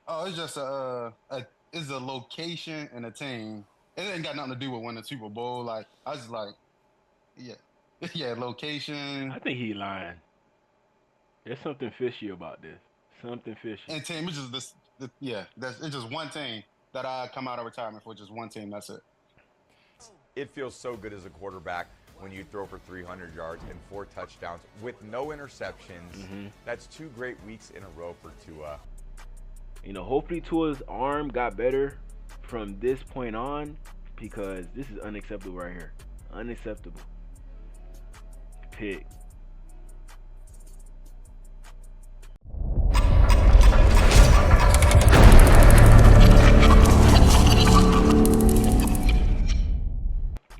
Oh, it's just it's a location and a team. It ain't got nothing to do with winning the Super Bowl. Like I was just like, yeah, yeah, location I think he lying. There's something fishy about this. Something fishy. and team. It's just yeah. That's it's just one team that I come out of retirement for. Just one team. That's it. It feels so good as a quarterback when you throw for 300 yards and 4 touchdowns with no interceptions. hmm That's 2 great weeks in a row for Tua. Hopefully Tua's arm got better from this point on because this is unacceptable right here. Unacceptable. Pick.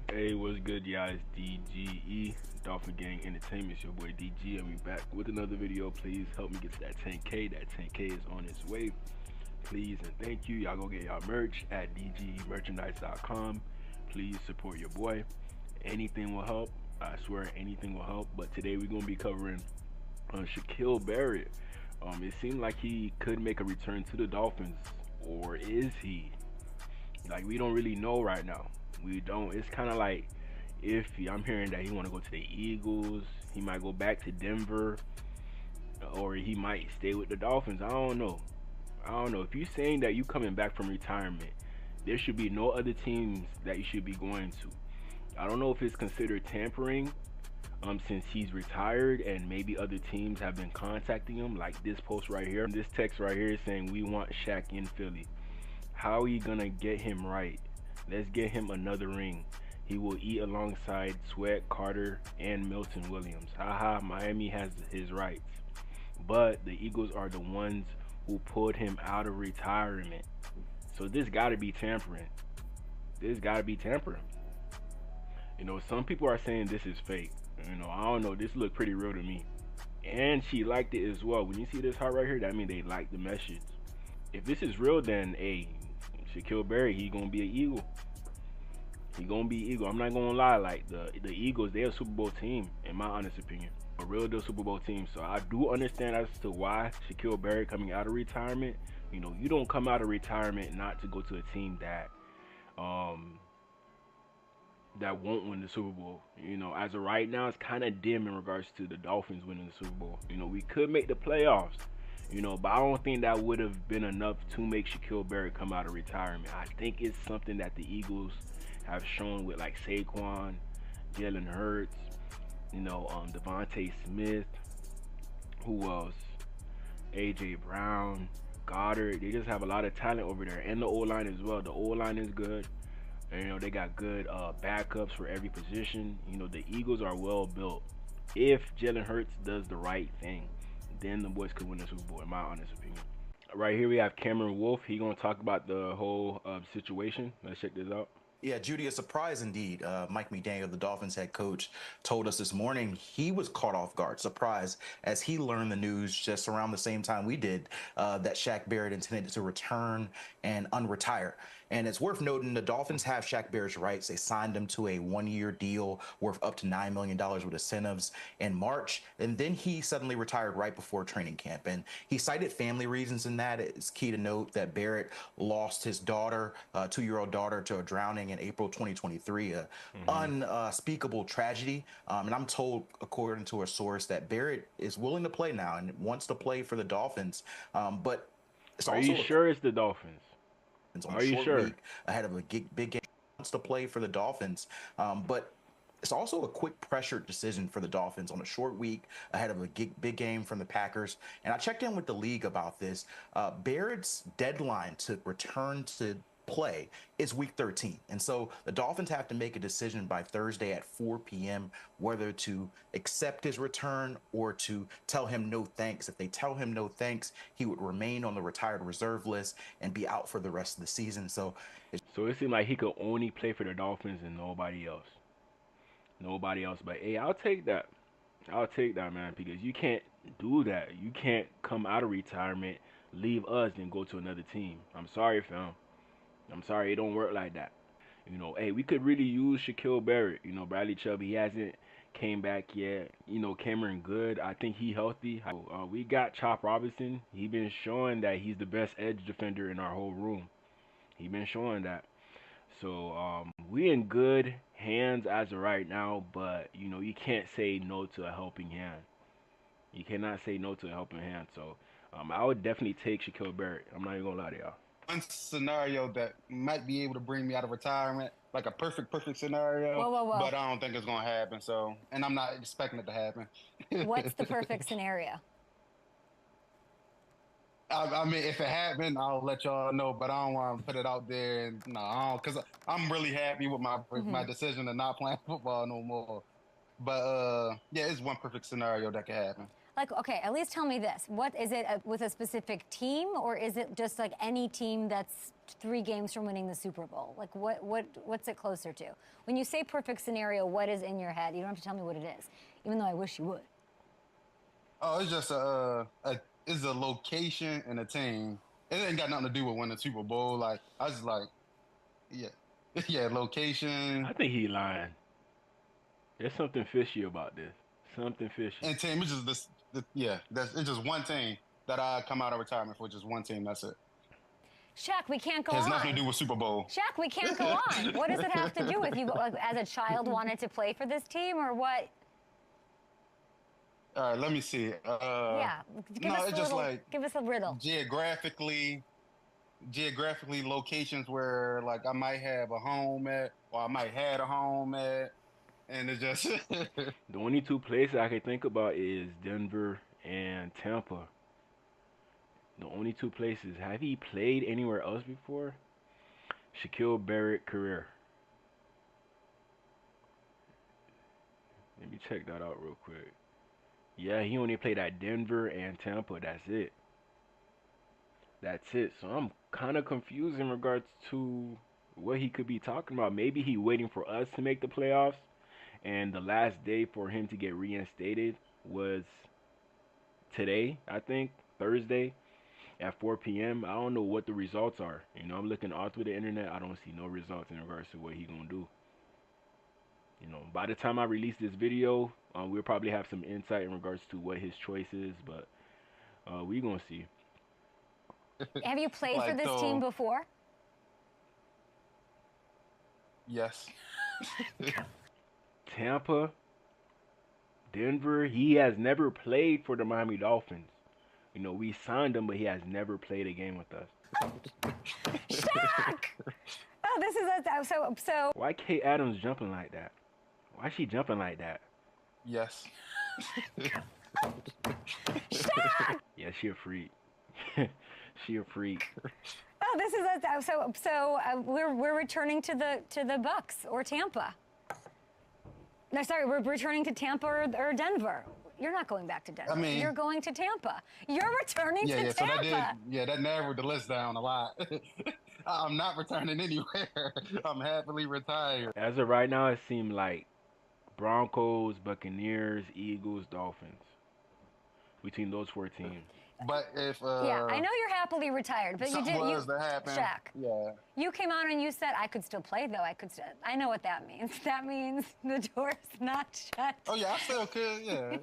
Hey, what's good, guys? DGE, Dolphin Gang Entertainment. It's your boy DG, and we back with another video. Please help me get to that 10K. That 10K is on its way. Please and thank you. Y'all go get y'all merch at dgmerchandise.com. Please support your boy. Anything will help. I swear anything will help. But today we're gonna be covering Shaq Barrett. It seemed like he could make a return to the Dolphins, or is he? Like we don't really know right now. We don't. It's kind of like if I'm hearing that he want to go to the Eagles, he might go back to Denver, or he might stay with the Dolphins. I don't know. I don't know. If you're saying that you coming back from retirement, there should be no other teams that you should be going to. I don't know if it's considered tampering, since he's retired and maybe other teams have been contacting him, like this post right here. This text right here is saying we want Shaq in Philly. How are we gonna get him right? Let's get him another ring. He will eat alongside Sweat, Carter, and Milton Williams. Haha, Miami has his rights. But the Eagles are the ones who pulled him out of retirement. So this gotta be tampering. This gotta be tampering. Some people are saying this is fake. I don't know. This looked pretty real to me. And she liked it as well. When you see this heart right here, that means they like the message. If this is real, then hey, Shaq Barrett, he gonna be an Eagle. He gonna be Eagle. I'm not gonna lie. Like the Eagles, they're a Super Bowl team, in my honest opinion. A real deal Super Bowl team. So I do understand as to why Shaq Barrett coming out of retirement. You don't come out of retirement not to go to a team um that won't win the Super Bowl. As of right now, it's kind of dim in regards to the Dolphins winning the Super Bowl. We could make the playoffs. But I don't think that would have been enough to make Shaq Barrett come out of retirement. I think it's something that the Eagles have shown with like Saquon, Jalen Hurts, Devontae Smith, who else? AJ Brown, Goddard. They just have a lot of talent over there, and the O line as well. The O line is good. And, they got good backups for every position. The Eagles are well built. If Jalen Hurts does the right thing, then the boys could win the Super Bowl, in my honest opinion. Right here we have Cameron Wolf. He gonna talk about the whole situation. Let's check this out. Yeah, Judy, a surprise indeed. Mike McDaniel, the Dolphins head coach, told us this morning he was caught off guard, surprised, as he learned the news just around the same time we did that Shaq Barrett intended to return and unretire. And it's worth noting the Dolphins have Shaq Barrett's rights. They signed him to a 1-year deal worth up to $9 million with incentives in March. And then he suddenly retired right before training camp. And he cited family reasons in that. It's key to note that Barrett lost his daughter, 2-year-old daughter, to a drowning in April 2023, a unspeakable tragedy. And I'm told, according to a source, that Barrett is willing to play now and wants to play for the Dolphins. But it's Are you also sure it's the Dolphins? on a Are you short sure? week ahead of a big game. Wants to play for the Dolphins, but it's also a quick pressure decision for the Dolphins on a short week ahead of a big game from the Packers. And I checked in with the league about this. Barrett's deadline to return to play is week 13. And so the Dolphins have to make a decision by Thursday at 4 p.m. whether to accept his return or to tell him no thanks. If they tell him no thanks, he would remain on the retired reserve list and be out for the rest of the season. So So it seemed like he could only play for the Dolphins and nobody else. Nobody else. But hey, I'll take that. I'll take that, man, because you can't do that. You can't come out of retirement, leave us, and go to another team. I'm sorry, fam. I'm sorry, it don't work like that. Hey, we could really use Shaq Barrett. Bradley Chubb, he hasn't came back yet. You know, Cameron Good, I think he healthy. We got Chop Robinson. He been showing that he's the best edge defender in our whole room. He been showing that. So we in good hands as of right now, but you know, you can't say no to a helping hand. You cannot say no to a helping hand. So I would definitely take Shaq Barrett. I'm not even gonna lie to y'all. One scenario that might be able to bring me out of retirement, like a perfect scenario. Whoa. But I don't think it's gonna happen. So, and I'm not expecting it to happen. What's the perfect scenario? I mean, if it happened, I'll let y'all know. But I don't want to put it out there. And no, because I'm really happy with my decision of not playing football no more. But yeah, it's one perfect scenario that could happen. Like, okay, at least tell me this. What is it with a specific team, or is it just like any team that's 3 games from winning the Super Bowl? Like, what's it closer to? When you say perfect scenario, what is in your head? You don't have to tell me what it is, even though I wish you would. Oh, it's just it's a location and a team. It ain't got nothing to do with winning the Super Bowl. Like, I just like, yeah, location. I think he lying. There's something fishy about this. Something fishy. And team, it's just this. It's just one team that I come out of retirement for. Just one team. That's it. Shaq, we can't go on. on. It has nothing to do with Super Bowl. Shaq, we can't go on. What does it have to do with you? Like, as a child, wanted to play for this team, or what? All right, let me see. Yeah, give us a riddle. Geographically, locations where like I might have a home at, or I might had a home at. And it's just the only 2 places I can think about is Denver and Tampa. The only 2 places. Have he played anywhere else before? Shaq Barrett career. Let me check that out real quick. Yeah, he only played at Denver and Tampa. That's it. That's it. So I'm kind of confused in regards to what he could be talking about. Maybe he waiting for us to make the playoffs. And the last day for him to get reinstated was today, I think, Thursday at 4 p.m. I don't know what the results are. You know, I'm looking all through the internet. I don't see no results in regards to what he gonna do. You know, by the time I release this video, we'll probably have some insight in regards to what his choice is. But we gonna see. Have you played for this team before? Yes. Tampa, Denver, he has never played for the Miami Dolphins. You know, we signed him, but he has never played a game with us. Shaq! Oh, this is so. Why Kate Adams jumping like that? Why is she jumping like that? Yes. Shaq! Yeah, she a freak. She a freak. Oh, this is we're returning to the Bucks or Tampa. No, sorry, we're returning to Tampa or Denver. You're not going back to Denver. I mean, you're going to Tampa. You're returning to Tampa. So that narrowed the list down a lot. I'm not returning anywhere. I'm happily retired. As of right now, it seemed like Broncos, Buccaneers, Eagles, Dolphins. Between those 4 teams. But if yeah, I know you're happily retired, but you did. Shaq. Yeah. You came on and you said I could still play though. I know what that means. That means the door's not shut. Oh yeah, I still could. Yeah.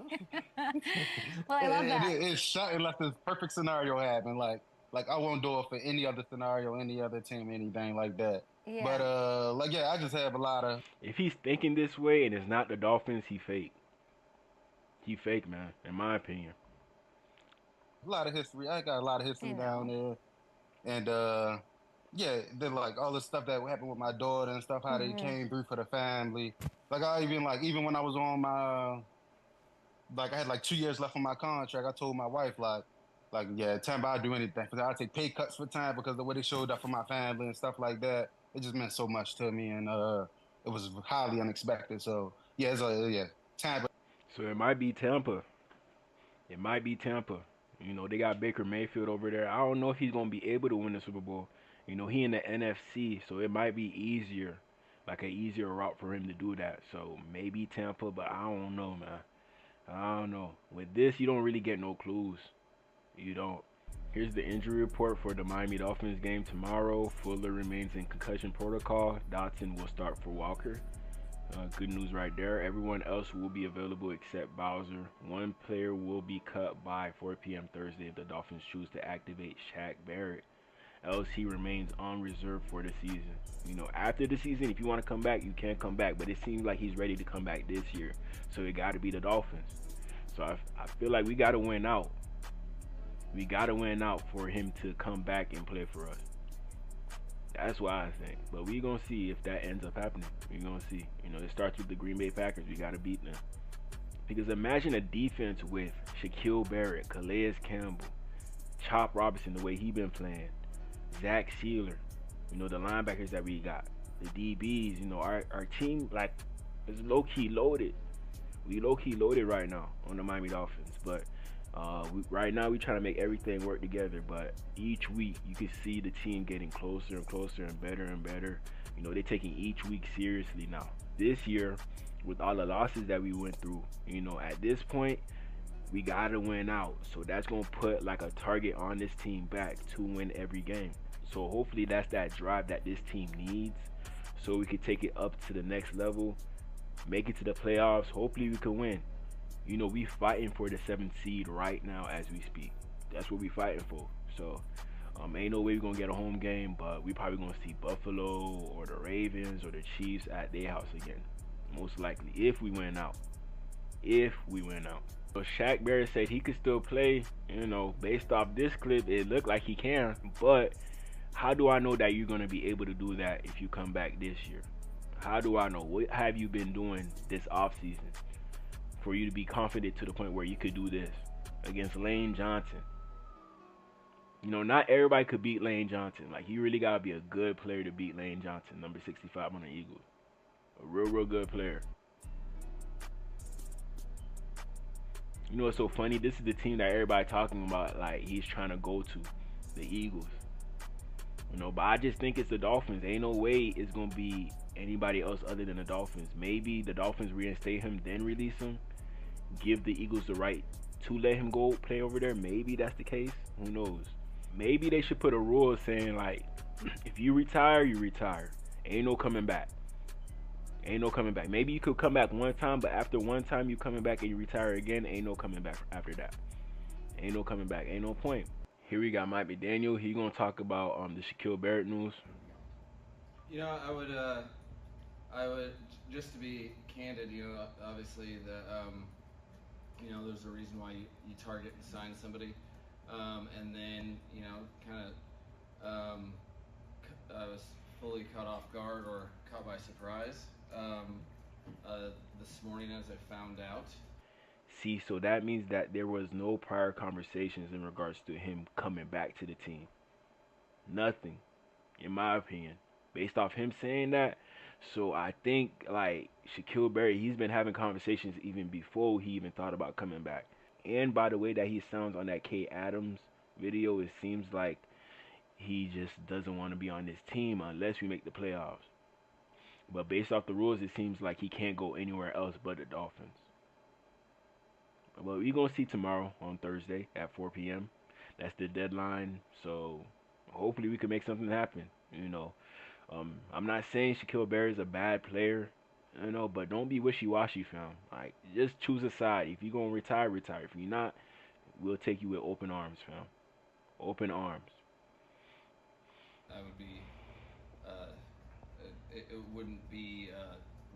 Well, I love that. It's shut unless this perfect scenario happen. Like I won't do it for any other scenario, any other team, anything like that. Yeah. But I just have a lot of. If he's thinking this way and it's not the Dolphins, he fake. He fake, man. In my opinion. A lot of history. I got a lot of history down there, and then like all the stuff that happened with my daughter and stuff, how they came through for the family. Like I even when I was on my, like I had like 2 years left on my contract, I told my wife Tampa, I'd do anything for that. I'd take pay cuts for time because of the way they showed up for my family and stuff like that. It just meant so much to me, and it was highly unexpected. So Tampa. So it might be Tampa. It might be Tampa. You know, they got Baker Mayfield over there. I don't know if he's going to be able to win the Super Bowl. You know, he in the NFC, so it might be easier, like an easier route for him to do that. So maybe Tampa, but I don't know, man. I don't know. With this, you don't really get no clues. You don't. Here's the injury report for the Miami Dolphins game tomorrow. Fuller remains in concussion protocol. Dotson will start for Walker. Good news right there. Everyone else will be available except Bowser. One player will be cut by 4 p.m. Thursday if the Dolphins choose to activate Shaq Barrett. Else he remains on reserve for the season. You know, after the season, if you want to come back, you can come back. But it seems like he's ready to come back this year. So it got to be the Dolphins. So I feel like we got to win out. We got to win out for him to come back and play for us. That's what I think. But we're going to see if that ends up happening. We're going to see. You know, it starts with the Green Bay Packers. We got to beat them. Because imagine a defense with Shaq Barrett, Calais Campbell, Chop Robinson, the way he been playing, Zach Sealer, you know, the linebackers that we got, the DBs, you know, our team, like, is low-key loaded. We low-key loaded right now on the Miami Dolphins. But right now we trying to make everything work together. But each week you can see the team getting closer and closer and better and better. You know, they're taking each week seriously now. This year, with all the losses that we went through, you know, at this point, we got to win out. So that's going to put like a target on this team back to win every game. So hopefully that's that drive that this team needs, so we can take it up to the next level, make it to the playoffs. Hopefully we can win. You know, we fighting for the 7th seed right now as we speak. That's what we fighting for. So ain't no way we're going to get a home game, but we probably going to see Buffalo or the Ravens or the Chiefs at their house again. Most likely, if we win out. If we win out. So Shaq Barrett said he could still play. You know, based off this clip, it looked like he can. But how do I know that you're going to be able to do that if you come back this year? How do I know? What have you been doing this offseason for you to be confident to the point where you could do this against Lane Johnson? You know, not everybody could beat Lane Johnson. Like, you really got to be a good player to beat Lane Johnson, number 65 on the Eagles. A real good player. You know what's so funny? This is the team that everybody talking about, like, he's trying to go to, the Eagles. You know, but I just think it's the Dolphins. Ain't no way it's going to be anybody else other than the Dolphins. Maybe the Dolphins reinstate him, then release him. Give the Eagles the right to let him go play over there. Maybe that's the case. Who knows? Maybe they should put a rule saying, like, if you retire, you retire. Ain't no coming back. Ain't no coming back. Maybe you could come back one time, but after one time you coming back and you retire again, ain't no coming back after that. Ain't no coming back. Ain't no point. Here we got Mike McDaniel. He gonna talk about the Shaq Barrett news. You know, I would just to be candid. You know, obviously you know, there's a reason why you target and sign somebody, and then you know, kind of I was fully caught off guard or caught by surprise this morning as I found out. See, so that means that there was no prior conversations in regards to him coming back to the team. Nothing, in my opinion, based off him saying that. So I think, like, Shaq Barrett, he's been having conversations even before he even thought about coming back. And by the way that he sounds on that K Adams video, it seems like he just doesn't want to be on this team unless we make the playoffs. But based off the rules, it seems like he can't go anywhere else but the Dolphins. But we're going to see tomorrow on Thursday at 4 p.m. That's the deadline. So hopefully we can make something happen. You know, I'm not saying Shaq Barrett is a bad player, you know, but don't be wishy-washy, fam. Like, just choose a side. If you're going to retire, retire. If you're not, we'll take you with open arms, fam. Open arms. That would be, it wouldn't be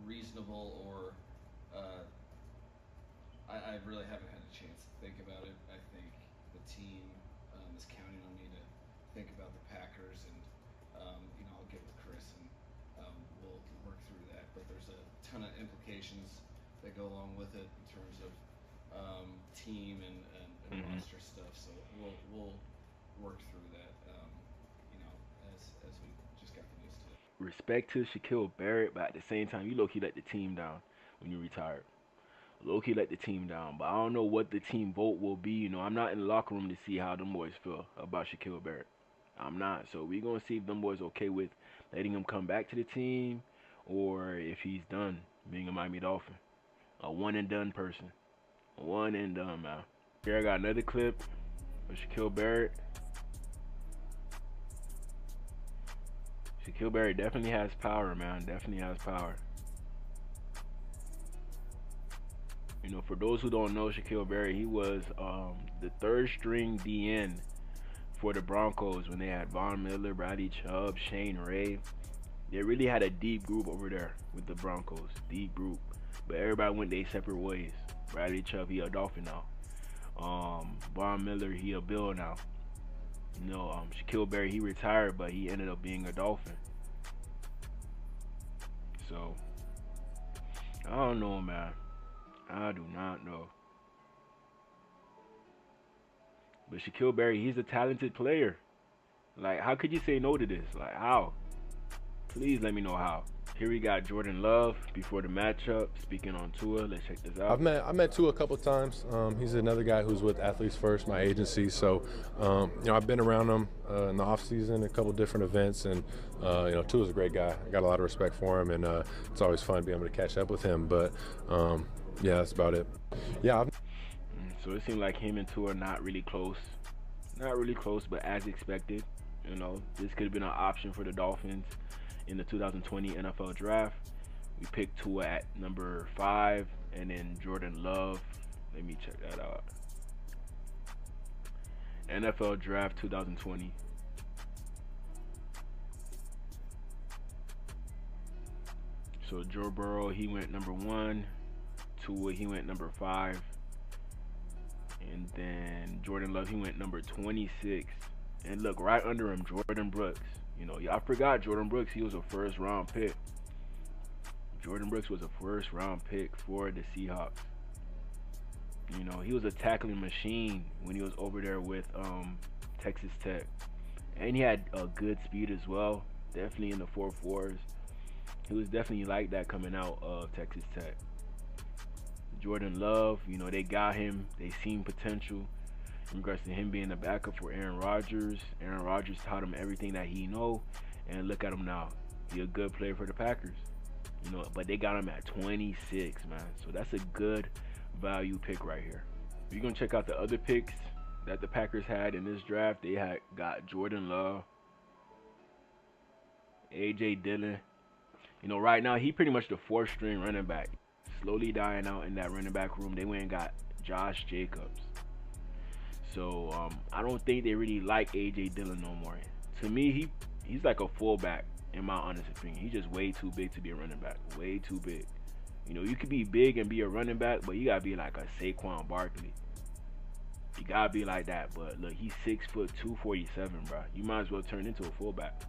reasonable or, I really haven't had a chance to think about it. I think the team is counting on me to think about the Packers, and you know, I'll get with Chris and we'll work through that. But there's a ton of implications that go along with it in terms of team and roster stuff. So we'll work through that. You know, as we just got the news today. Respect to Shaq Barrett, but at the same time, you low-key let the team down when you retired. Low-key let the team down, but I don't know what the team vote will be. You know, I'm not in the locker room to see how them boys feel about Shaq Barrett. I'm not. So we're going to see if them boys okay with letting him come back to the team or if he's done being a Miami Dolphin. A one-and-done person. A one-and-done, man. Here I got another clip of Shaq Barrett. Shaq Barrett definitely has power, man. Definitely has power. You know, for those who don't know, Shaq Barrett, he was the third string DN for the Broncos when they had Von Miller, Brady, Chubb, Shane Ray. They really had a deep group over there with the Broncos, deep group. But everybody went their separate ways. Brady Chubb, he a Dolphin now. Von Miller, he a Bill now. You know, Shaq Barrett, he retired, but he ended up being a Dolphin. So, I don't know, man. I do not know. But Shaq Barrett, he's a talented player. Like, how could you say no to this? Like, how? Please let me know how. Here we got Jordan Love before the matchup, speaking on Tua. Let's check this out. I met Tua a couple of times. He's another guy who's with Athletes First, my agency. So, you know, I've been around him in the off season, a couple different events, and you know, Tua's a great guy. I got a lot of respect for him, and it's always fun being able to catch up with him. But yeah, that's about it. Yeah. So it seemed like him and Tua are not really close, but as expected. You know, this could have been an option for the Dolphins in the 2020 NFL Draft. We picked Tua at number 5, and then Jordan Love. Let me check that out. NFL Draft 2020. So Joe Burrow, he went number 1. Tua, he went number 5. And then Jordan Love, he went number 26. And look, right under him, Jordan Brooks. You know, y'all forgot Jordan Brooks. He was a first-round pick. Jordan Brooks was a first-round pick for the Seahawks. You know, he was a tackling machine when he was over there with Texas Tech. And he had a good speed as well. Definitely in the 4.4s. He was definitely like that coming out of Texas Tech. Jordan Love, you know, they got him. They seen potential in regards to him being a backup for Aaron Rodgers. Aaron Rodgers taught him everything that he know, and look at him now. He's a good player for the Packers. You know, but they got him at 26, man. So that's a good value pick right here. If you're gonna check out the other picks that the Packers had in this draft, they got Jordan Love, A.J. Dillon. You know, right now he pretty much the 4th string running back. Slowly dying out in that running back room. They went and got Josh Jacobs. So I don't think they really like A.J. Dillon no more. To me, he's like a fullback in my honest opinion. He's just way too big to be a running back. Way too big. You know, you could be big and be a running back, but you gotta be like a Saquon Barkley. You gotta be like that. But look, he's 6'2", 247, bro. You might as well turn into a fullback.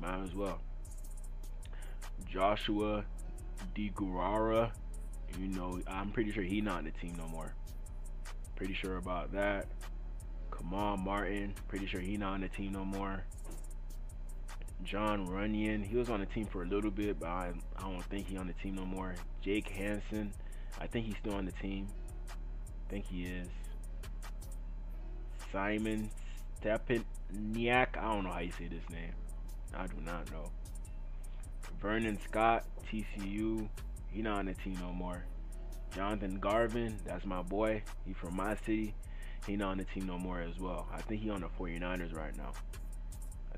Might as well. Joshua DeGuara, you know, I'm pretty sure he's not on the team no more. Pretty sure about that. Kamal Martin, pretty sure he's not on the team no more. John Runyon, he was on the team for a little bit, but I don't think he's on the team no more. Jake Hansen, I think he's still on the team. I think he is. Simon Stepaniak, I don't know how you say this name. I do not know. Vernon Scott, TCU, he not on the team no more. Jonathan Garvin, that's my boy. He from my city. He not on the team no more as well. I think he on the 49ers right now.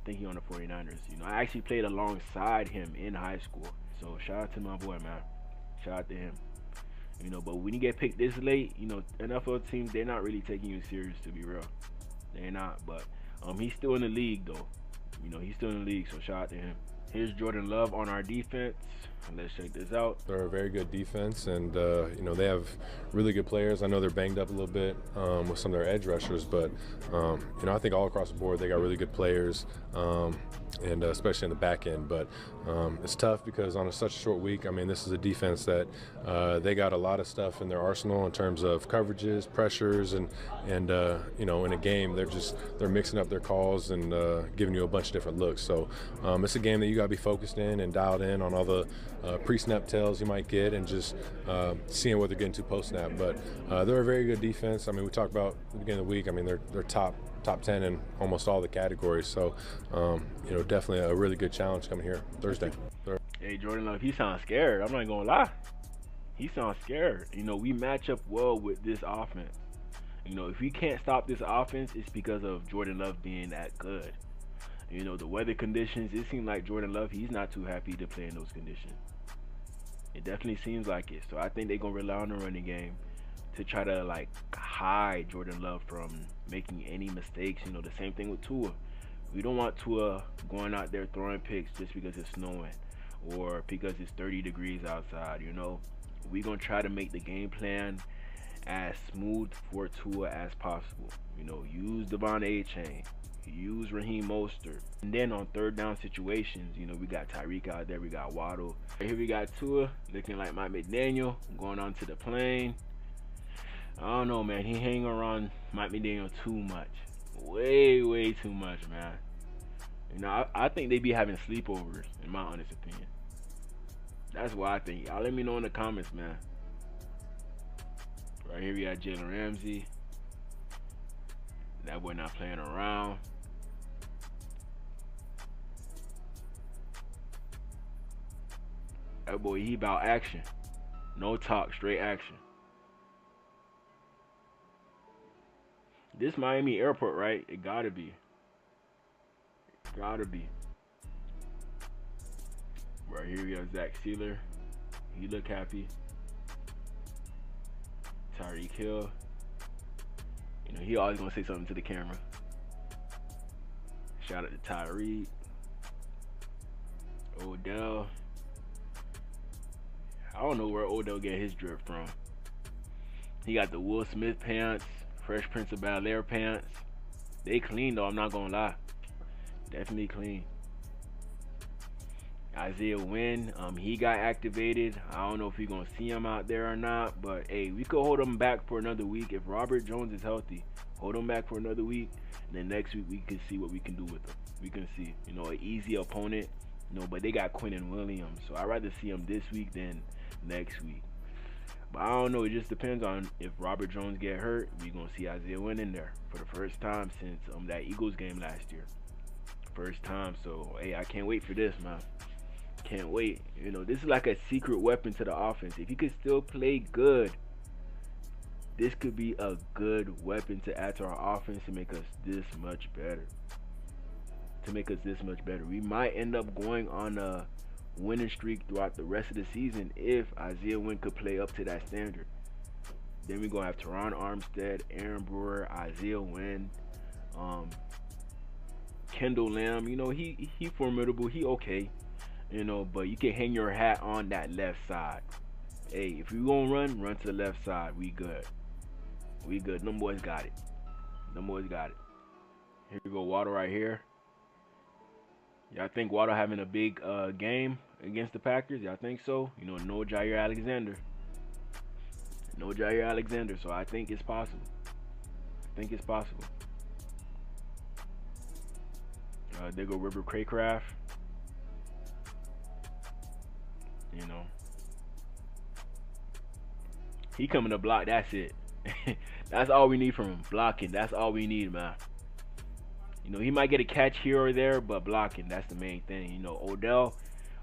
You know, I actually played alongside him in high school. So shout out to my boy, man. Shout out to him. You know, but when you get picked this late, you know, NFL teams, they're not really taking you serious, to be real. They're not. But he's still in the league though. You know, he's still in the league, so shout out to him. Here's Jordan Love on our defense. Let's check this out. They're a very good defense, and you know, they have really good players. I know they're banged up a little bit with some of their edge rushers, but you know, I think all across the board they got really good players, and especially in the back end. But it's tough because on such a short week, I mean, this is a defense that they got a lot of stuff in their arsenal in terms of coverages, pressures, and you know, in a game they're mixing up their calls and giving you a bunch of different looks. So it's a game that you got to be focused in and dialed in on all the pre-snap tells you might get, and just seeing what they're getting to post-snap. But they're a very good defense. I mean, we talked about at the beginning of the week. I mean, they're top 10 in almost all the categories. So you know, definitely a really good challenge coming here Thursday. Hey, Jordan Love, he sounds scared. I'm not gonna lie. He sounds scared. You know, we match up well with this offense. You know, if we can't stop this offense, it's because of Jordan Love being that good. You know, the weather conditions, it seems like Jordan Love, he's not too happy to play in those conditions. It definitely seems like it. So I think they're gonna rely on the running game to try to like hide Jordan Love from making any mistakes. You know, the same thing with Tua. We don't want Tua going out there throwing picks just because it's snowing or because it's 30 degrees outside. You know, we're gonna try to make the game plan as smooth for Tua as possible. You know, use Devon A-Chain, use Raheem Mostert. And then on third down situations, you know, we got Tyreek out there, we got Waddle. Here we got Tua looking like Mike McDaniel going onto the plane. I don't know, man. He hang around Mike McDaniel too much. Way too much, man. You know, I think they be having sleepovers, in my honest opinion. That's what I think. Y'all let me know in the comments, man. Right here we got Jalen Ramsey. That boy not playing around. That boy, he about action. No talk, straight action. This Miami airport, right? It gotta be. It gotta be. Right here we got Zach Sealer. He look happy. Tyreek Hill. You know, he always gonna say something to the camera. Shout out to Tyreek. Odell. I don't know where Odell get his drip from. He got the Will Smith pants, Fresh Prince of Bel-Air pants. They clean though, I'm not gonna lie. Definitely clean. Isaiah Wynn, he got activated. I don't know if we're gonna see him out there or not, but hey, we could hold him back for another week. If Robert Jones is healthy, hold him back for another week, and then next week we can see what we can do with him. We can see, you know, an easy opponent, you know, but they got Quinnen Williams, so I'd rather see him this week than next week. But I don't know, it just depends on if Robert Jones get hurt. We're gonna see Isaiah Wynn in there for the first time since that Eagles game last year. First time, so hey, I can't wait for this, man. Can't wait. You know, this is like a secret weapon to the offense. If he could still play good, this could be a good weapon to add to our offense to make us this much better. We might end up going on a winning streak throughout the rest of the season if Isaiah Wynn could play up to that standard. Then we're gonna have Teron Armstead, Aaron Brewer, Isaiah Wynn, Kendall Lamb. You know, he formidable, he okay. You know, but you can hang your hat on that left side. Hey, if you gonna run to the left side. We good. Them boys got it. Here we go, Waddle right here. Y'all think Waddle having a big game against the Packers? Y'all think so? You know, no Jair Alexander. So I think it's possible. There go River Craycraft. You know, he coming to block. That's it. That's all we need from him. Blocking. That's all we need, man. You know, he might get a catch here or there, but blocking, that's the main thing. You know, Odell,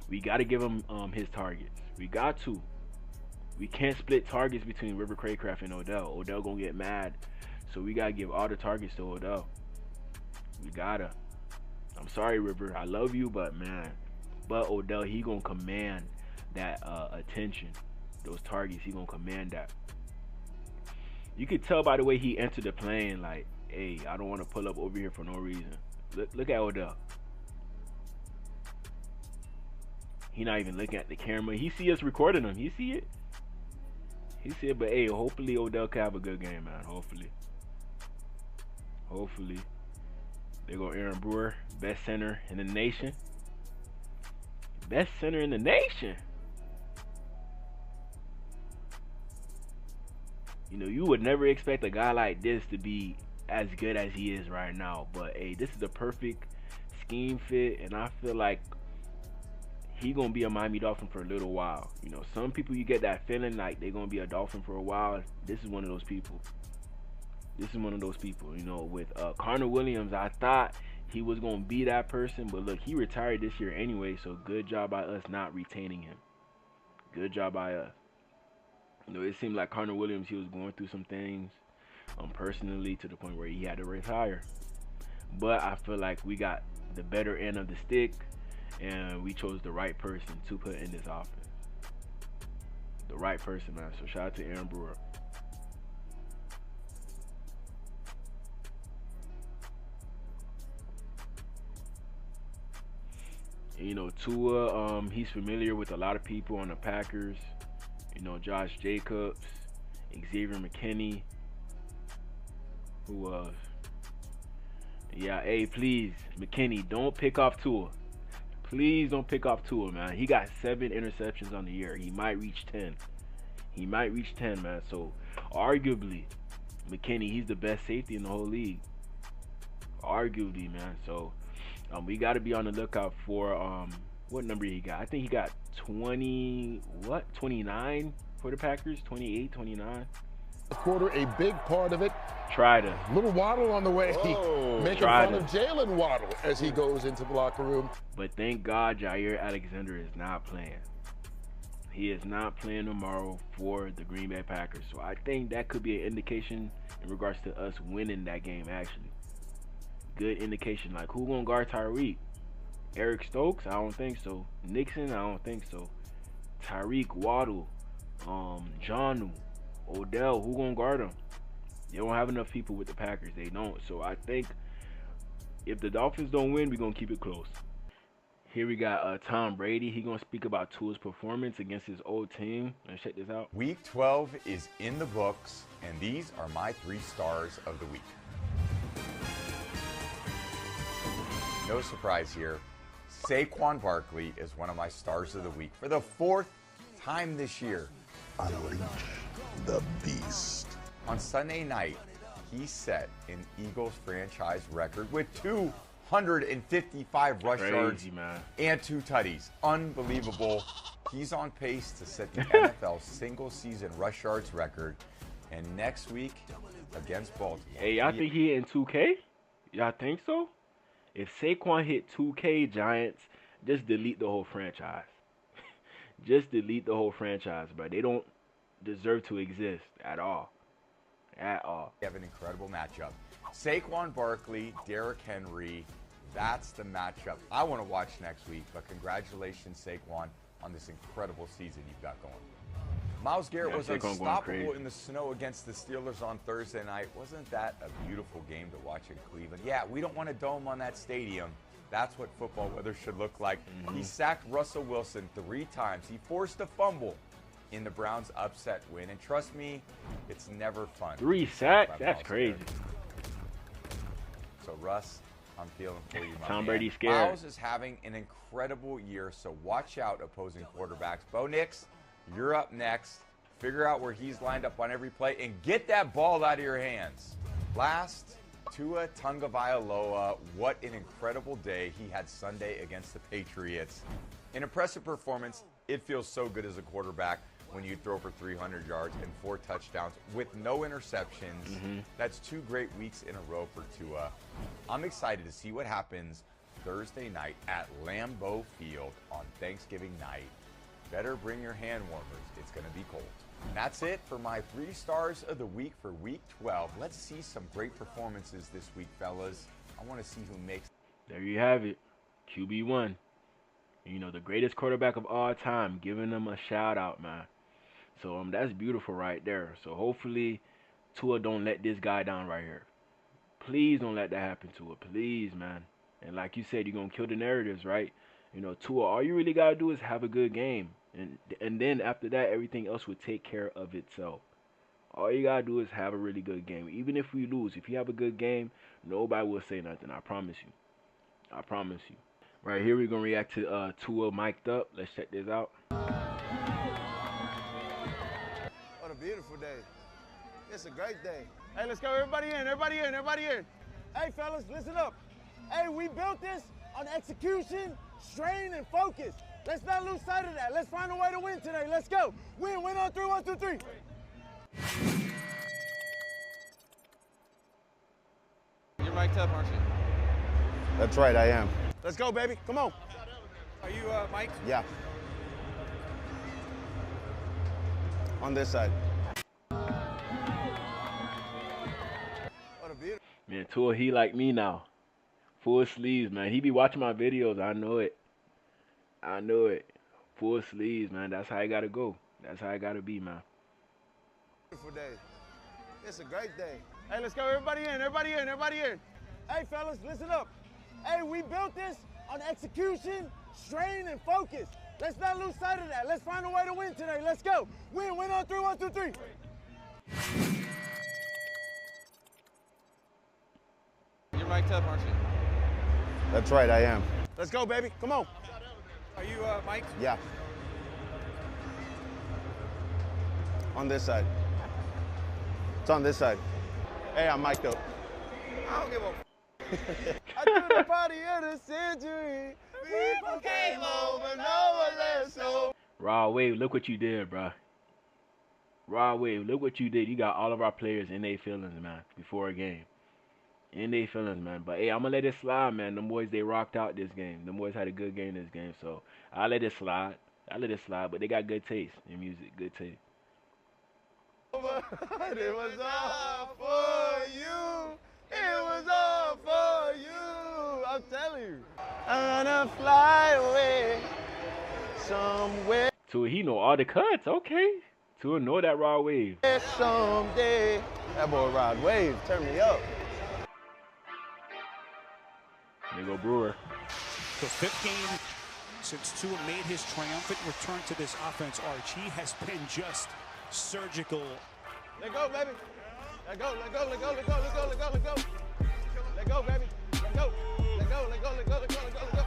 we got to give him his targets. We got to. We can't split targets between River Craycraft and Odell. Odell gonna get mad, so we gotta give all the targets to Odell. We gotta. I'm sorry, River. I love you, but man, Odell, he gonna command that attention, those targets. He gonna command that. You could tell by the way he entered the plane, like, hey, I don't want to pull up over here for no reason. Look at Odell. He not even looking at the camera. He see us recording him. He see it. But hey, hopefully Odell can have a good game, man. Hopefully. There go Aaron Brewer, best center in the nation. You know, you would never expect a guy like this to be as good as he is right now. But hey, this is the perfect scheme fit, and I feel like he gonna be a Miami Dolphin for a little while. You know, some people, you get that feeling like they're gonna be a Dolphin for a while. This is one of those people. You know, with Connor Williams, I thought he was gonna be that person, but look, he retired this year anyway. So good job by us not retaining him. You know, it seemed like Connor Williams, he was going through some things personally to the point where he had to retire. But I feel like we got the better end of the stick, and we chose the right person to put in this offense. the right person, man. So shout out to Aaron Brewer. And, you know, Tua, he's familiar with a lot of people on the Packers. You know, Josh Jacobs, Xavier McKinney. Who else? Yeah, hey, please, McKinney, don't pick off Tua. Please don't pick off Tua, man. He got 7 interceptions on the year. He might reach 10. He might reach 10, man. So, arguably, McKinney, he's the best safety in the whole league. Arguably, man. So, we got to be on the lookout for what number he got. I think he got 29 for the Packers. 28, 29. A quarter, a big part of it. Tried a little Waddle on the way. Whoa, making fun of Jalen Waddle as he goes into the locker room. But thank God Jair Alexander is not playing. He is not playing tomorrow for the Green Bay Packers. So I think that could be an indication in regards to us winning that game, actually. Good indication. Like, who gonna guard Tyreek? Eric Stokes? I don't think so. Nixon? I don't think so. Tyreek, Waddle, Jonnu, Odell, who gonna guard him? They don't have enough people with the Packers. They don't. So I think if the Dolphins don't win, we're gonna keep it close. Here we got Tom Brady. He gonna speak about Tua's performance against his old team. Let's check this out. Week 12 is in the books, and these are my 3 stars of the week. No surprise here. Saquon Barkley is one of my stars of the week for the 4th time this year. Unleash the beast. On Sunday night, he set an Eagles franchise record with 255 rush yards and 2 tutties. Unbelievable. He's on pace to set the NFL single-season rush yards record. And next week against Baltimore. Hey, y'all think he in 2K? Y'all think so? If Saquon hit 2K, Giants, just delete the whole franchise. Just delete the whole franchise, bro. They don't deserve to exist at all. At all. They have an incredible matchup. Saquon Barkley, Derrick Henry. That's the matchup I want to watch next week. But congratulations, Saquon, on this incredible season you've got going. Myles Garrett was unstoppable in the snow against the Steelers on Thursday night. Wasn't that a beautiful game to watch in Cleveland? Yeah, we don't want a dome on that stadium. That's what football weather should look like. He sacked Russell Wilson 3 times. He forced a fumble in the Browns' upset win. And trust me, it's never fun. 3 sacks? That's crazy. So, Russ, I'm feeling for you, my Tom man. Brady scared. Myles is having an incredible year, so watch out, opposing quarterbacks. Bo Nix, you're up next. Figure out where he's lined up on every play and get that ball out of your hands. Last, Tua Tagovailoa. What an incredible day he had Sunday against the Patriots. An impressive performance. It feels so good as a quarterback when you throw for 300 yards and 4 touchdowns with no interceptions. That's 2 great weeks in a row for Tua. I'm excited to see what happens Thursday night at Lambeau Field on Thanksgiving night. Better bring your hand warmers. It's going to be cold. And that's it for my 3 stars of the week for Week 12. Let's see some great performances this week, fellas. I want to see who makes. There you have it. QB1. You know, the greatest quarterback of all time. Giving them a shout out, man. So that's beautiful right there. So hopefully Tua don't let this guy down right here. Please don't let that happen to her. Please, man. And like you said, you're going to kill the narratives, right? You know, Tua, all you really got to do is have a good game. And then after that, everything else will take care of itself. All you got to do is have a really good game. Even if we lose, if you have a good game, nobody will say nothing. I promise you. I promise you. Right here, we're going to react to Tua mic'd up. Let's check this out. What a beautiful day. It's a great day. Hey, let's go. Everybody in. Everybody in. Everybody in. Hey, fellas, listen up. Hey, we built this on execution, strain, and focus. Let's not lose sight of that. Let's find a way to win today. Let's go. Win on 3. 1, 2, 3. You're mic'd up, aren't you? That's right, I am. Let's go, baby. Come on. Are you mic'd? Yeah. On this side. What a beautiful. Man, Tua, he like me now. Full sleeves, man. He be watching my videos. I know it. I know it. Full sleeves, man. That's how you got to go. That's how it gotta be, man. Beautiful day. It's a great day. Hey, let's go. Everybody in. Everybody in. Everybody in. Hey, fellas, listen up. Hey, we built this on execution, strain, and focus. Let's not lose sight of that. Let's find a way to win today. Let's go. Win on 3. 1, 2, 3. You're mic'd up, aren't you? That's right, I am. Let's go, baby. Come on. Are you mic'd? Yeah. On this side. It's on this side. Hey, I'm mic'd up. I don't give a I threw the party of the century. People came over, no one left, so. Raw Wave, look what you did, bro. Raw Wave, look what you did. You got all of our players in their feelings, man, before a game. In their feelings, man. But, hey, I'm going to let it slide, man. Them boys, they rocked out this game. Them boys had a good game this game, so I'll let it slide. But they got good taste in music, good taste. It was all for you. It was all for you. I'm telling you. I'm gonna fly away somewhere. Tua, he know all the cuts, okay. Tua know that Raw Wave. Someday. That boy Rod Wave, turn me up. There go Brewer. The 5th game since Tua made his triumphant return to this offense, Arch. He has been just surgical. Let go, baby. Let go, let go, let go, let go, let go, let go, let go. Let go, baby. Let go. Let go, let go, let go, let go, let go, let go.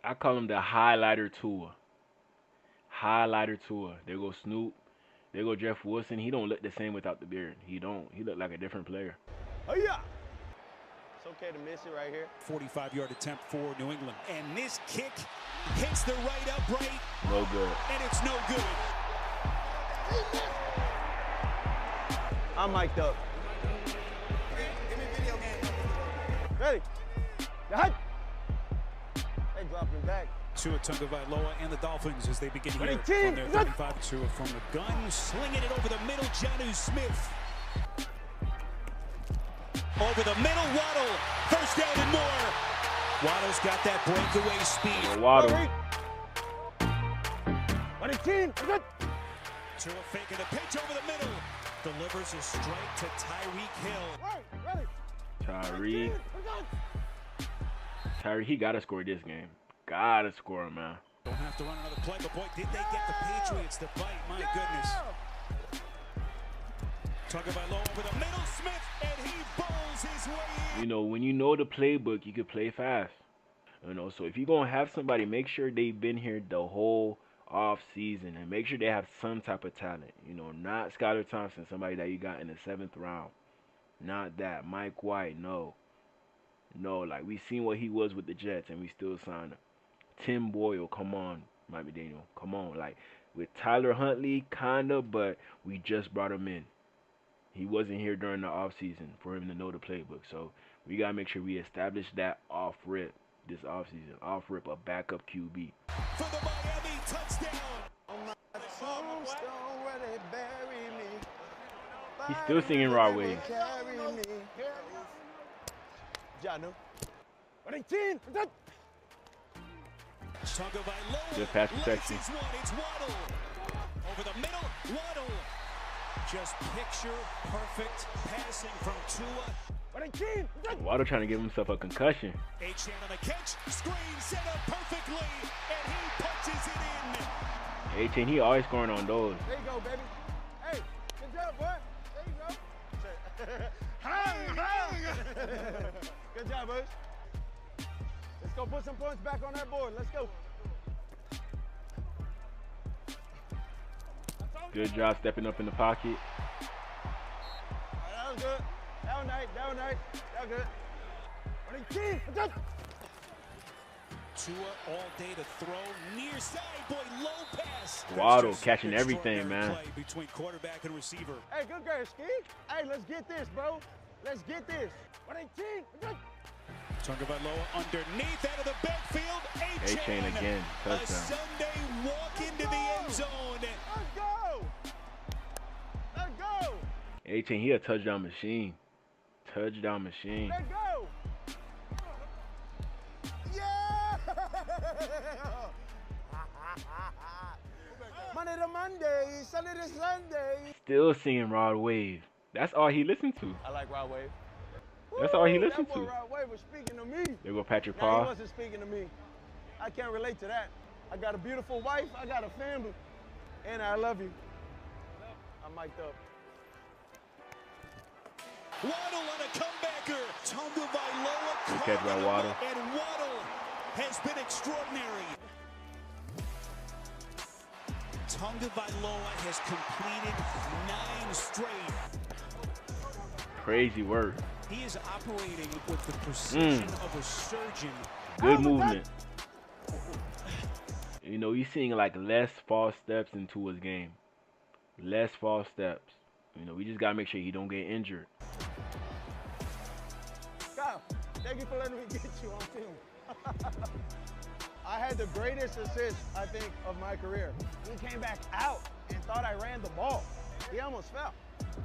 I call him the highlighter Tua. Highlighter Tua. There go Snoop. There go Jeff Wilson. He don't look the same without the beard. He don't. He look like a different player. Oh, yeah. It's okay to miss it right here. 45-yard attempt for New England. And this kick hits the right upright. No good. And it's no good. I'm mic'd up. Ready? Hut. They dropping back. Tua Tagovailoa and the Dolphins as they begin here Ready, from their 35. Tua from the gun, slinging it over the middle. Jonnu Smith. Over the middle, Waddle. First down and more. Waddle's got that breakaway speed. Waddle. Tua faking the pitch over the middle. Delivers a strike to Tyreek Hill. Tyreek, he gotta score this game. Gotta score, man. Don't have to run another play, but boy, did they get the Patriots to bite. My goodness. Tagovailoa over the middle, Smith, and he bowls his way in. You know, when you know the playbook, you can play fast. You know, so if you're gonna have somebody, make sure they've been here the whole off season and make sure they have some type of talent. You know, not Skylar Thompson, somebody that you got in the 7th round. Not that. Mike White, no. No, like we seen what he was with the Jets and we still signed him. Tim Boyle, come on, Mike McDaniel, come on. Like with Tyler Huntley, kinda, but we just brought him in. He wasn't here during the off season for him to know the playbook. So we gotta make sure we establish that off rip this off season. Off rip a backup QB. For the Miami touchdown. He's still singing Raw Wave. Just pass protection. It's Waddle. Over the middle, Waddle. Just picture perfect passing from Tua. Waddle trying to give himself a concussion. H-hand on the catch, screen set up perfectly, and he punches it in. H-hand, he always scoring on those. There you go, baby. Hey, good job, boy. There you go. Good job, boys. Let's go put some points back on that board. Let's go. Good job stepping up in the pocket. That was good. That was nice. That was nice. That was good. Tua all day to throw. Near side, boy, low pass. Waddle catching everything, man. Play between quarterback and receiver. Hey, good guy, Ski. Hey, let's get this, bro. Let's get this. Tagovailoa underneath out of the backfield. A-Chain again. Touchdown. A Sunday walk into the end zone. Let's go. Let's go. A-Chain, he a touchdown machine. Touchdown machine. Let's go. Yeah. Sunday, Sunday to Sunday. Still singing Rod Wave. That's all he listened to. I like Rod Wave. That's all he listened that boy to. Rod Wave was speaking to me. There go Patrick Nah, he Paul. wasn't speaking to me. I can't relate to that. I got a beautiful wife, I got a family, and I love you. I'm mic'd up. Waddle on a comebacker. Tonga Vailoa. Catch by Waddle. And Waddle has been extraordinary. Tonga Vailoa has completed 9 straight. Crazy work. He is operating with the precision of a surgeon. Good movement. You know, he's seeing like less false steps into his game. Less false steps. You know, we just gotta make sure he don't get injured. Kyle, thank you for letting me get you on film. I had the greatest assist, I think, of my career. He came back out and thought I ran the ball. He almost fell.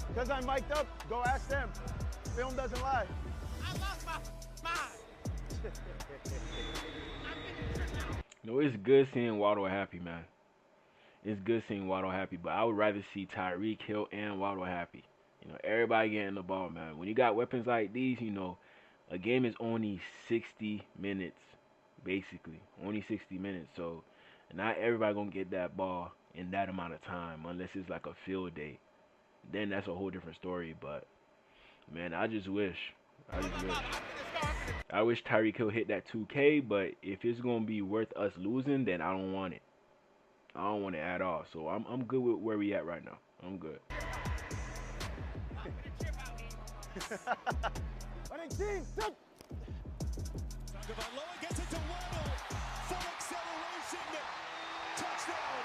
Because I'm mic'd up, go ask them. Film doesn't lie. I lost my mind. You know, it's good seeing Waddle happy, man. It's good seeing Waddle happy, but I would rather see Tyreek Hill and Waddle happy. You know, everybody getting the ball, man. When you got weapons like these, you know, a game is only 60 minutes, basically. Only 60 minutes. So, not everybody going to get that ball in that amount of time unless it's like a field day. Then that's a whole different story, but, man, I wish Tyreek Hill hit that 2K, but if it's going to be worth us losing, then I don't want it. I don't want it at all. So I'm good with where we at right now. I'm good. Gets it to Waddle. Full acceleration. Touchdown.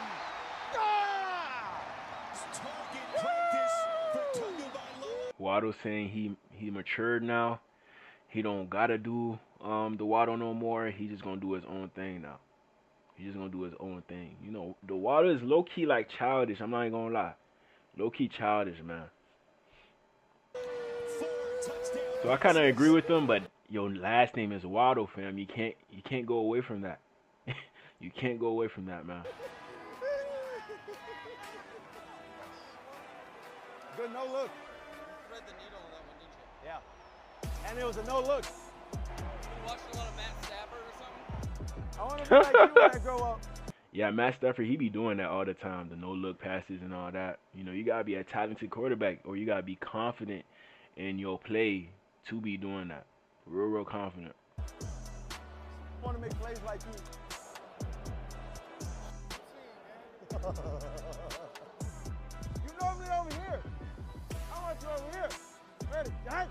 Target practice for Tonga Vailoa. Waddle saying he matured now. He don't gotta do the Waddle no more. He just gonna do his own thing now. He's just gonna do his own thing. You know, the Waddle is low key like childish. I'm not even gonna lie, low key childish, man. So I kind of agree with him, but your last name is Waddle, fam. You can't go away from that. You can't go away from that, man. Good no look. Thread the needle on that one, didn't you? Yeah. And it was a no look. You watched a lot of Matt Stafford or something? I want to be like you when I grow up. Yeah, Matt Stafford, he be doing that all the time, the no-look passes and all that. You know, you got to be a talented quarterback, or you got to be confident in your play to be doing that. Real confident. I want to make plays like you. You normally over here. I want you over here. Ready, guys?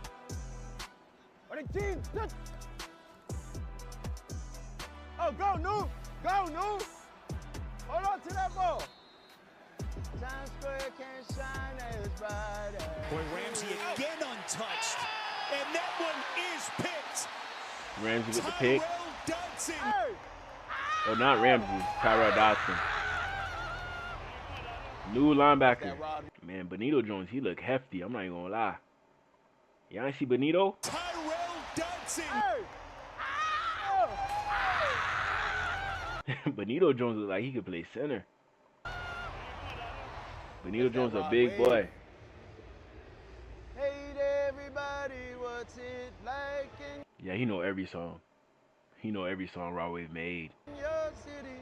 Ready, team. Oh, go, New. Go, New. Hold on to that ball. Times Square can't shine as bright as... Boy, Ramsey again untouched. And that one is picked. Ramsey with the pick. Hey. Oh, not Ramsey. Tyrell Dodson. New linebacker. Man, Benito Jones, he look hefty. I'm not even gonna lie. Y'all ain't see Benito? Tyrell Dodson. Benito Jones look like he could play center. Benito Jones a big boy. Hate everybody, what's it like in Yeah, he know every song. He know every song Rod Wave made. your city?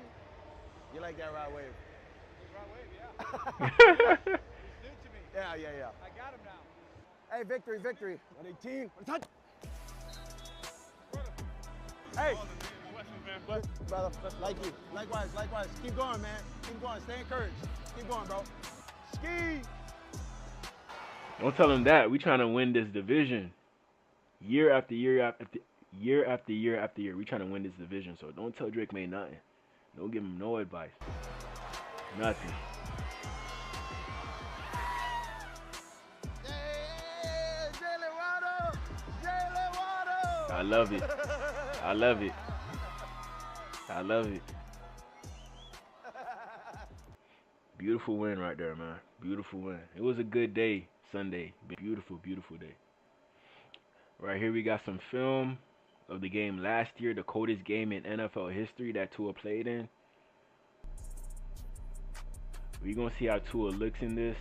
You like that Rod Wave? Rod Wave, yeah. Yeah. New to me. Yeah. I got him now. Hey, victory. 118. Touch. Hey. Brother, like you. Likewise. Keep going, man. Keep going. Stay encouraged. Keep going, bro. Ski. Don't tell him that. We trying to win this division. Year after year after year. We trying to win this division. So don't tell Drake May nothing. Don't give him no advice. Nothing. I love it. I love it. Beautiful win right there, man. Beautiful win. It was a good day, Sunday. Beautiful day. Right here we got some film of the game last year, the coldest game in NFL history that Tua played in. We're going to see how Tua looks in this.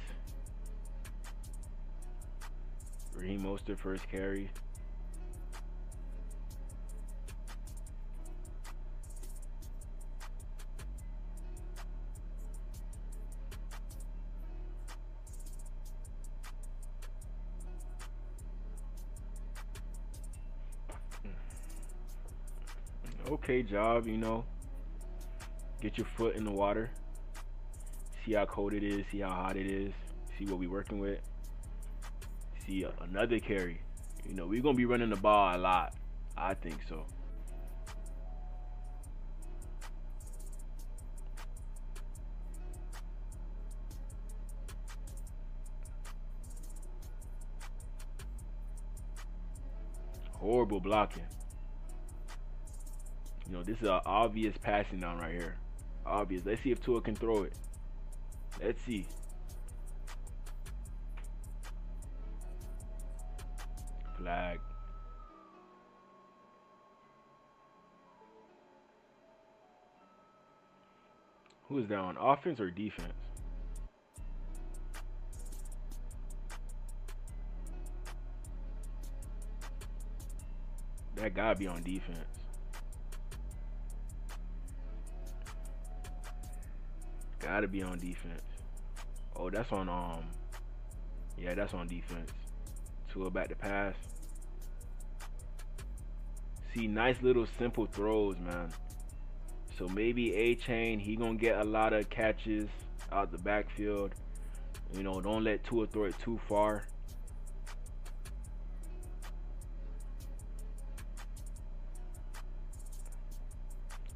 Raheem Mostert first carry. Okay job, you know. Get your foot in the water. See how cold it is, see how hot it is, see what we're working with. See another carry. You know, we're going to be running the ball a lot. I think so. Horrible blocking. You know, this is an obvious passing down right here. Obvious. Let's see if Tua can throw it. Let's see. Flag. Who is that on, offense or defense? That gotta be on defense. Gotta be on defense. Oh, that's on yeah, that's on defense. Tua back to pass. See, nice little simple throws, man. So maybe A-Chain, he gonna get a lot of catches out the backfield. You know, don't let Tua throw it too far.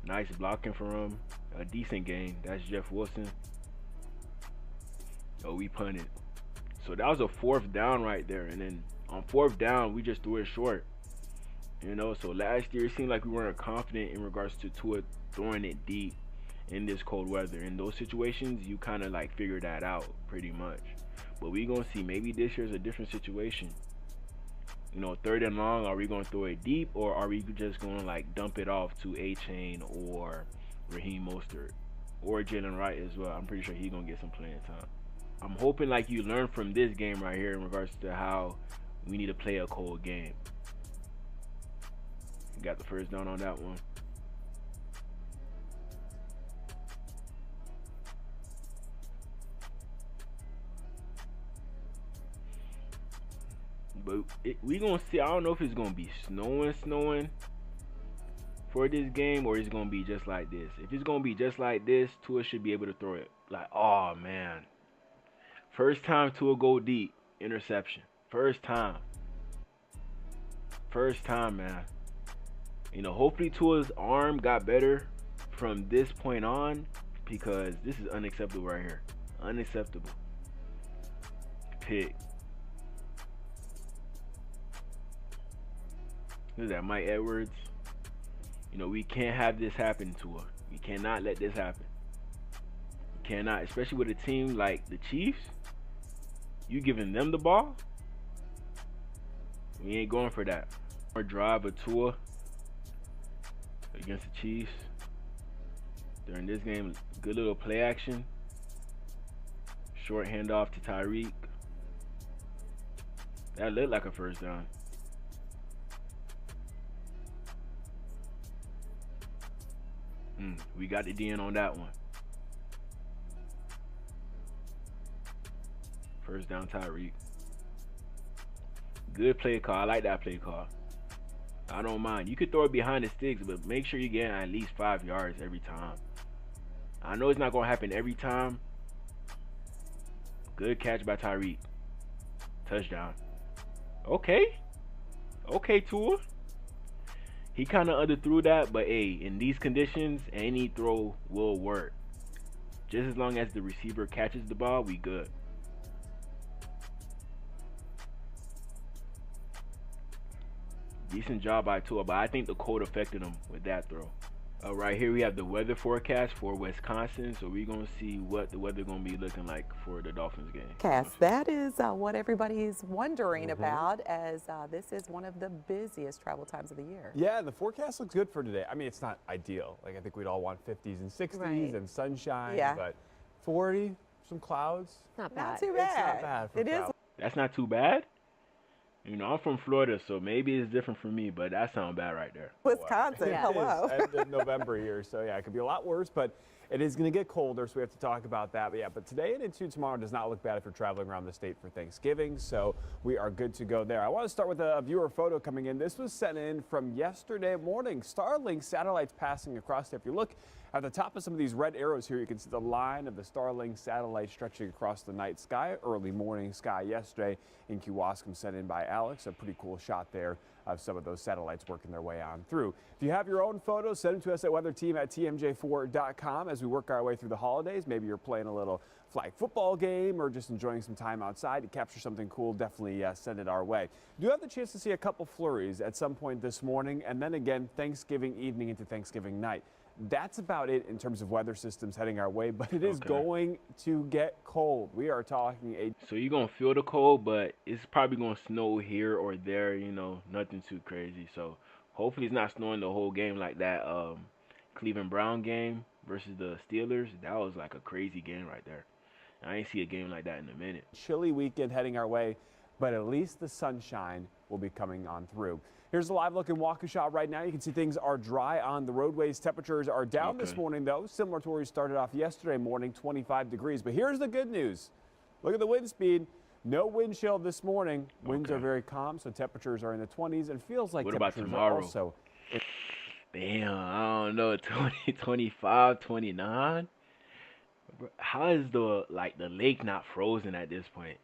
Nice blocking from him. A decent game. That's Jeff Wilson. Oh, we punted. So that was a 4th down right there. And then on 4th down, we just threw it short. You know, so last year it seemed like we weren't confident in regards to Tua throwing it deep in this cold weather. In those situations, you kind of like figure that out pretty much. But we gonna see, maybe this year's a different situation. You know, 3rd and long, are we gonna throw it deep, or are we just gonna like dump it off to A-Chain or Raheem Mostert or Jalen Wright as well? I'm pretty sure he's gonna get some playing time. I'm hoping like you learn from this game right here in regards to how we need to play a cold game. Got the 1st down on that one. But we gonna see. I don't know if it's gonna be snowing for this game, or it's gonna be just like this. If it's gonna be just like this, Tua should be able to throw it. Like, oh man, first time Tua go deep, interception. First time, man. You know, hopefully Tua's arm got better from this point on, because this is unacceptable right here. Unacceptable. Pick. Who's that? Mike Edwards. You know, we can't have this happen to Tua. We cannot let this happen. We cannot, especially with a team like the Chiefs. You giving them the ball? We ain't going for that. Or drive a Tua against the Chiefs during this game. Good little play action. Short handoff to Tyreek. That looked like a 1st down. We got the DN on that one. 1st down, Tyreek. Good play call. I like that play call. I don't mind. You could throw it behind the sticks, but make sure you get at least 5 yards every time. I know it's not going to happen every time. Good catch by Tyreek. Touchdown. Okay. Okay, Tua. He kind of underthrew that, but hey, in these conditions, any throw will work. Just as long as the receiver catches the ball, we good. Decent job by Tua, but I think the cold affected him with that throw. Right here we have the weather forecast for Wisconsin, so we're going to see what the weather going to be looking like for the Dolphins game. Cass, that is what everybody is wondering about, as this is one of the busiest travel times of the year. Yeah, the forecast looks good for today. I mean, it's not ideal. Like, I think we'd all want 50s and 60s and sunshine, but 40, some clouds. Not bad. Not too It's bad. not bad for It is. travel. That's not too bad. You know, I'm from Florida, so maybe it's different for me, but that sounds bad right there. Wisconsin. Yeah. Hello. It is end of November here, so yeah, it could be a lot worse, but it is going to get colder, so we have to talk about that. But yeah, but today and into tomorrow does not look bad if you're traveling around the state for Thanksgiving, so we are good to go there. I want to start with a viewer photo coming in. This was sent in from yesterday morning. Starlink satellites passing across there. If you look at the top of some of these red arrows here, you can see the line of the Starlink satellite stretching across the night sky, early morning sky yesterday in Kewaskum, sent in by Alex. A pretty cool shot there of some of those satellites working their way on through. If you have your own photos, send them to us at weatherteam@tmj4.com as we work our way through the holidays. Maybe you're playing a little flag football game or just enjoying some time outside to capture something cool. Definitely send it our way. Do have the chance to see a couple flurries at some point this morning, and then again Thanksgiving evening into Thanksgiving night. That's about it in terms of weather systems heading our way, but it is going to get cold. We are talking So you're going to feel the cold, but it's probably going to snow here or there, you know, nothing too crazy. So hopefully it's not snowing the whole game like that Cleveland Brown game versus the Steelers. That was like a crazy game right there. I ain't see a game like that in a minute. Chilly weekend heading our way, but at least the sunshine will be coming on through. Here's a live look in Waukesha right now. You can see things are dry on the roadways. Temperatures are down this morning, though, similar to where we started off yesterday morning, 25 degrees. But here's the good news. Look at the wind speed. No wind chill this morning. Winds are very calm, so temperatures are in the 20s and feels like what about temperatures tomorrow? are also. Damn, I don't know, 20, 25, 29. How is the lake not frozen at this point?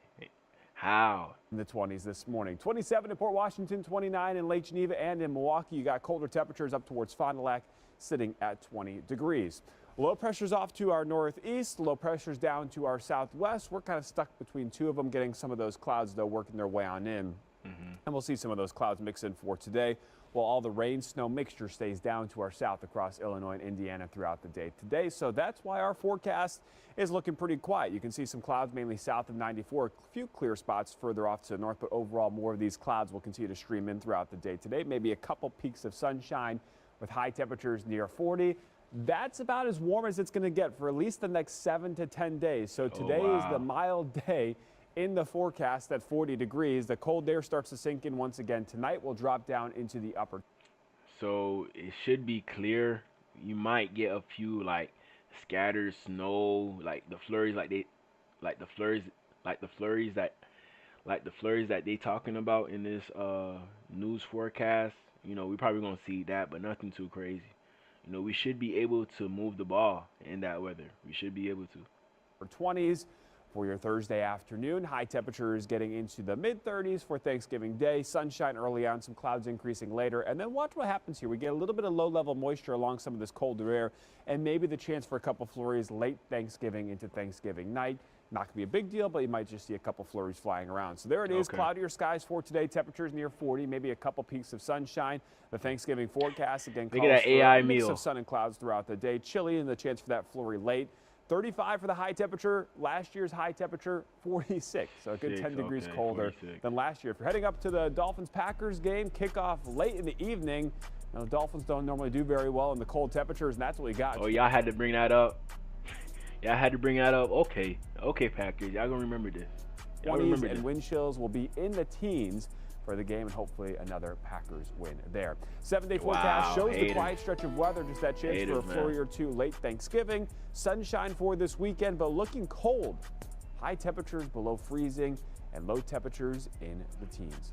How? In the 20s this morning. 27 in Port Washington, 29 in Lake Geneva and in Milwaukee. You got colder temperatures up towards Fond du Lac, sitting at 20 degrees. Low pressure's off to our northeast. Low pressure's down to our southwest. We're kind of stuck between two of them, getting some of those clouds, though, working their way on in. And we'll see some of those clouds mix in for today, while all the rain snow mixture stays down to our south across Illinois and Indiana throughout the day today. So that's why our forecast is looking pretty quiet. You can see some clouds mainly south of 94, a few clear spots further off to the north, but overall more of these clouds will continue to stream in throughout the day today. Maybe a couple peaks of sunshine with high temperatures near 40. That's about as warm as it's going to get for at least the next 7 to 10 days. So today is the mild day in the forecast at 40 degrees. The cold air starts to sink in once again. Tonight we'll drop down into the upper. So it should be clear. You might get a few scattered snow, the flurries that they talking about in this news forecast. You know, we're probably gonna see that, but nothing too crazy. You know, we should be able to move the ball in that weather. We should be able to. For 20s for your Thursday afternoon. High temperatures getting into the mid-30s for Thanksgiving Day. Sunshine early on, some clouds increasing later. And then watch what happens here. We get a little bit of low-level moisture along some of this colder air, and maybe the chance for a couple flurries late Thanksgiving into Thanksgiving night. Not going to be a big deal, but you might just see a couple flurries flying around. So there it is, cloudier skies for today. Temperatures near 40, maybe a couple peaks of sunshine. The Thanksgiving forecast, again, calls that for AI a mix meal of sun and clouds throughout the day. Chilly and the chance for that flurry late. 35 for the high temperature. Last year's high temperature, 46. So a good 10 degrees colder than last year. If you're heading up to the Dolphins-Packers game, kickoff late in the evening. Now, the Dolphins don't normally do very well in the cold temperatures, and that's what we got. Oh, y'all had to bring that up. Y'all had to bring that up. Okay, Packers. Y'all gonna remember this. 20s and wind chills will be in the teens for the game, and hopefully another Packers win there. 7-day forecast shows the quiet stretch of weather, just that chance for a flurry or two late Thanksgiving. Sunshine for this weekend, but looking cold. High temperatures below freezing and low temperatures in the teens.